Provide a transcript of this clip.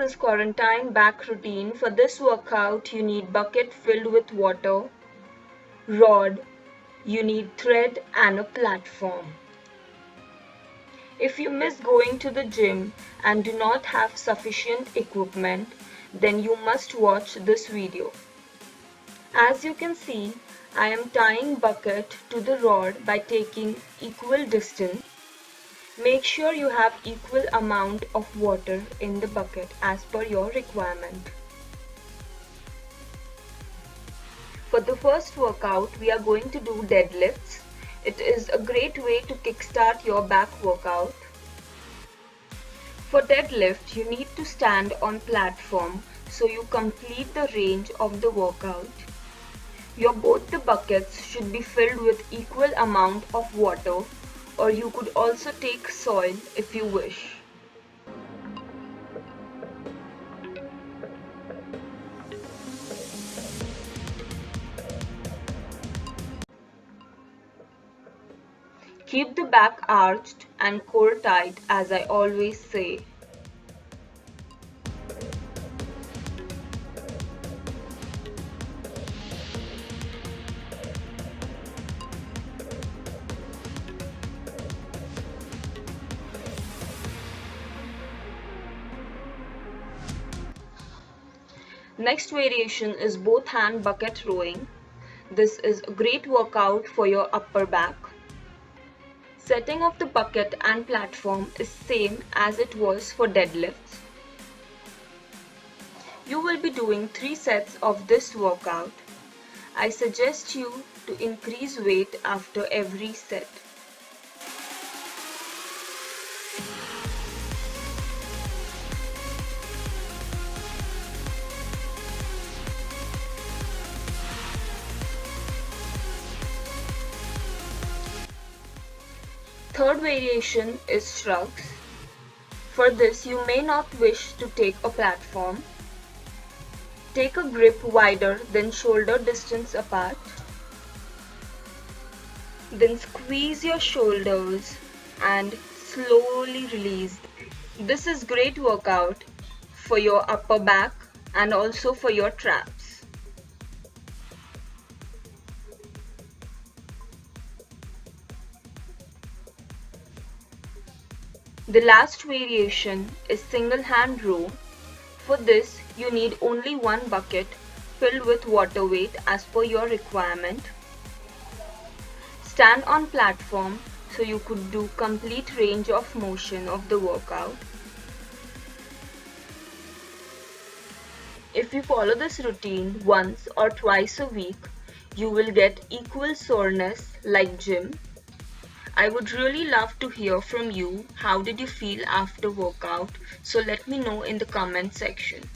is quarantine back routine. For this workout, you need bucket filled with water, rod, you need thread and a platform. If you miss going to the gym and do not have sufficient equipment, then you must watch this video. As you can see, I am tying bucket to the rod by taking equal distance. Make sure you have equal amount of water in the bucket as per your requirement. For the first workout, we are going to do deadlifts. It is a great way to kickstart your back workout. For deadlift, you need to stand on platform so you complete the range of the workout. Both the buckets should be filled with equal amount of water, or you could also take soil if you wish. Keep the back arched and core tight, as I always say. Next variation is both hand bucket rowing. This is a great workout for your upper back. Setting of the bucket and platform is same as it was for deadlifts. You will be doing 3 sets of this workout. I suggest you to increase weight after every set. Third variation is shrugs. For this, you may not wish to take a platform. Take a grip wider than shoulder distance apart. Then squeeze your shoulders and slowly release. This is great workout for your upper back and also for your traps. The last variation is single hand row. For this, you need only one bucket filled with water weight as per your requirement. Stand on platform so you could do complete range of motion of the workout. If you follow this routine once or twice a week, you will get equal soreness like gym. I would really love to hear from you. How did you feel after workout? So let me know in the comment section.